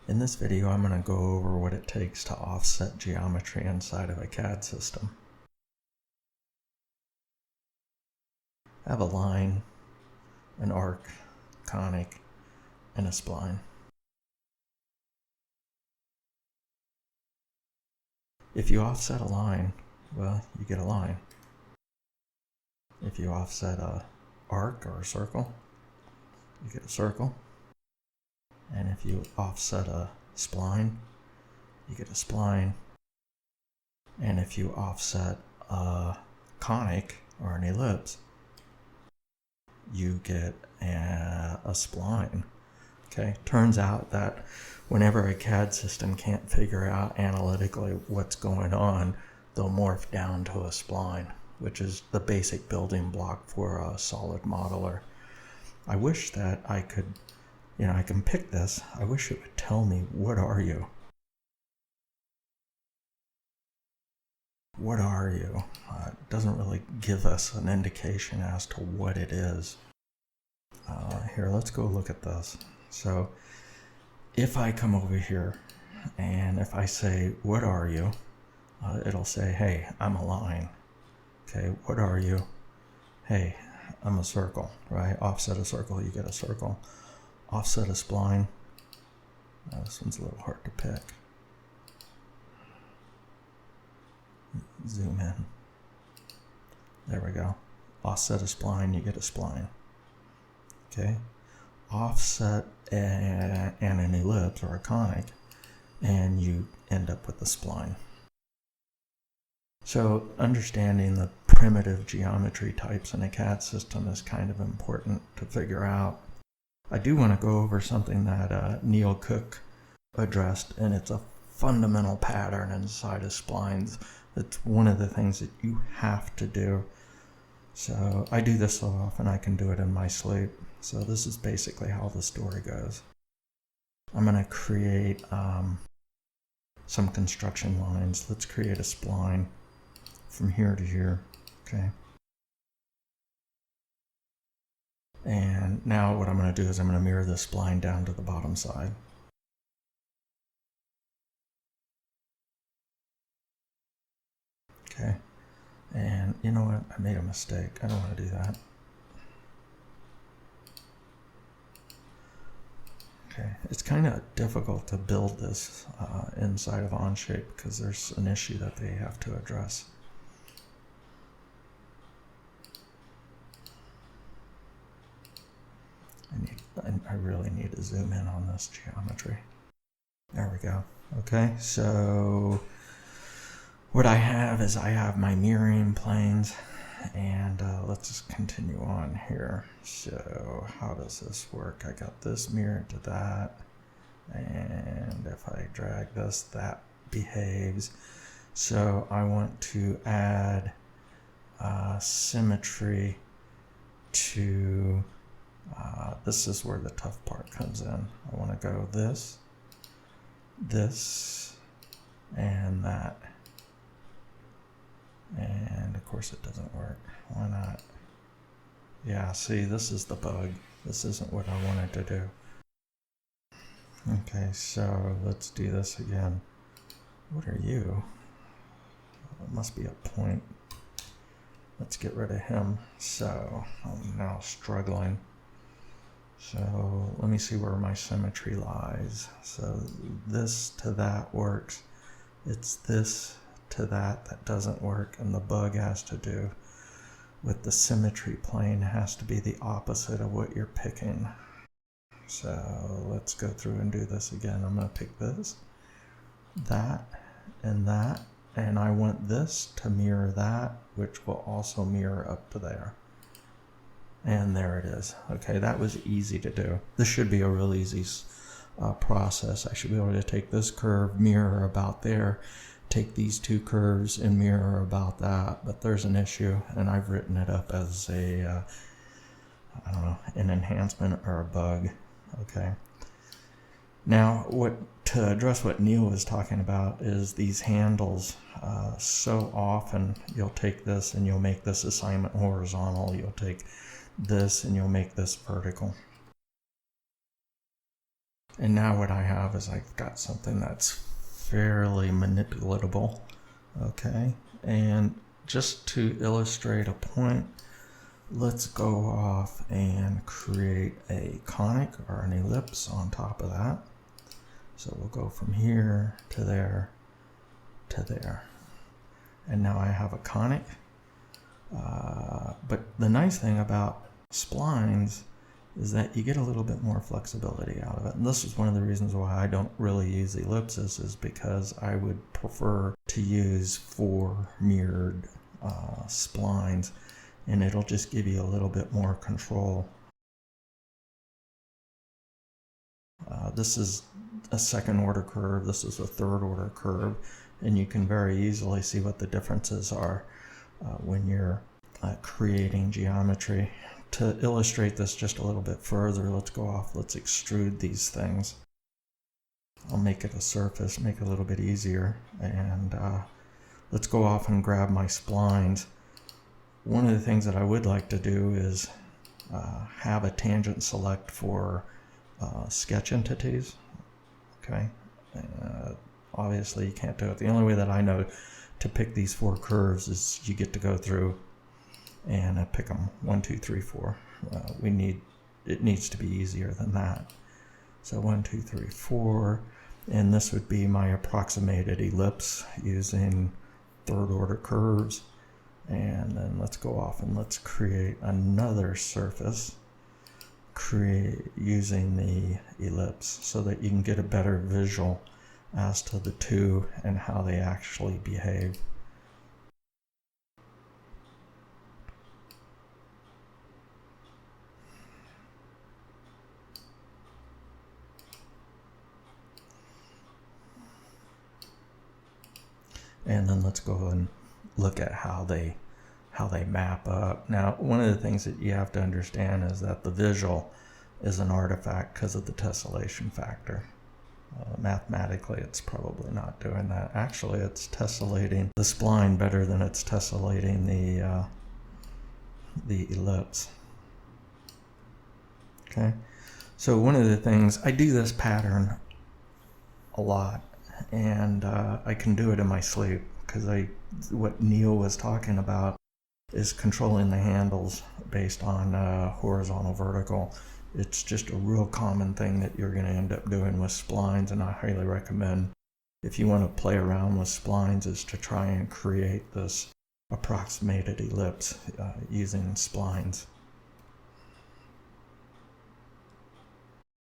In this video, I'm going to go over what it takes to offset geometry inside of a CAD system. I have a line, an arc, conic, and a spline. If you offset a line, well, you get a line. If you offset a arc or a circle, you get a circle. And if you offset a spline, you get a spline. And if you offset a conic or an ellipse, you get a spline. Okay, turns out that whenever a CAD system can't figure out analytically what's going on, they'll morph down to a spline, which is the basic building block for a solid modeler. I wish that I could, I can pick this. I wish it would tell me, what are you? What are you? It doesn't really give us an indication as to what it is. Here, let's go look at this. So if I come over here and if I say, what are you? It'll say, hey, I'm a line. Okay, what are you? Hey, I'm a circle, right? Offset a circle, you get a circle. Offset a spline. This one's a little hard to pick. Zoom in. There we go. Offset a spline, you get a spline. Okay. Offset and an ellipse or a conic, and you end up with a spline. So understanding the primitive geometry types in a CAD system is kind of important to figure out. I do want to go over something that Neil Cook addressed, and it's a fundamental pattern inside of splines. It's one of the things that you have to do. So I do this so often I can do it in my sleep. So this is basically how the story goes. I'm going to create some construction lines. Let's create a spline from here to here. Okay. And now what I'm going to do is I'm going to mirror this spline down to the bottom side. Okay. And you know what? I made a mistake. I don't want to do that. Okay. It's kind of difficult to build this inside of Onshape because there's an issue that they have to address. I really need to zoom in on this geometry. There we go. Okay, so what I have is I have my mirroring planes, and let's continue on here. So how does this work? I got this mirrored to that, and if I drag this, that behaves. So I want to add symmetry to this is where the tough part comes in. I want to go this, and that. And of course it doesn't work. Why not? Yeah, see, this is the bug. This isn't what I wanted to do. Okay, so let's do this again. What are you? It must be a point. Let's get rid of him. So I'm now struggling. So let me see where my symmetry lies. So this to that works. It's this to that doesn't work, and the bug has to do with the symmetry plane. It has to be the opposite of what you're picking. So let's go through and do this again. I'm going to pick this, that, and I want this to mirror that, which will also mirror up to there. And there it is. Okay, that was easy to do. This should be a real easy process. I should be able to take this curve, mirror about there, take these two curves and mirror about that, but there's an issue, and I've written it up as a, I don't know, an enhancement or a bug. Okay. Now, to address what Neil was talking about is these handles. So often you'll take this and you'll make this assignment horizontal. You'll take this and you'll make this vertical. And now what I have is I've got something that's fairly manipulatable. Okay, and just to illustrate a point, let's go off and create a conic or an ellipse on top of that. So we'll go from here to there to there. And now I have a conic. But the nice thing about splines is that you get a little bit more flexibility out of it. And this is one of the reasons why I don't really use ellipses, is because I would prefer to use 4 mirrored splines, and it'll just give you a little bit more control. This is a second order curve, this is a third order curve, and you can very easily see what the differences are when you're creating geometry. To illustrate this just a little bit further, let's go off, let's extrude these things. I'll make it a surface, make it a little bit easier, and let's go off and grab my splines. One of the things that I would like to do is have a tangent select for sketch entities. Okay, obviously you can't do it. The only way that I know to pick these 4 curves is you get to go through and pick them 1, 2, 3, 4. It needs to be easier than that. So 1, 2, 3, 4, and this would be my approximated ellipse using third order curves. And then let's go off and let's create another surface using the ellipse so that you can get a better visual as to the two and how they actually behave. And then let's go and look at how they map up. Now, one of the things that you have to understand is that the visual is an artifact because of the tessellation factor. Mathematically, it's probably not doing that. Actually, it's tessellating the spline better than it's tessellating the ellipse. Okay, so one of the things, I do this pattern a lot, and I can do it in my sleep because what Neil was talking about is controlling the handles based on horizontal, vertical. It's just a real common thing that you're going to end up doing with splines, and I highly recommend, if you want to play around with splines, is to try and create this approximated ellipse using splines.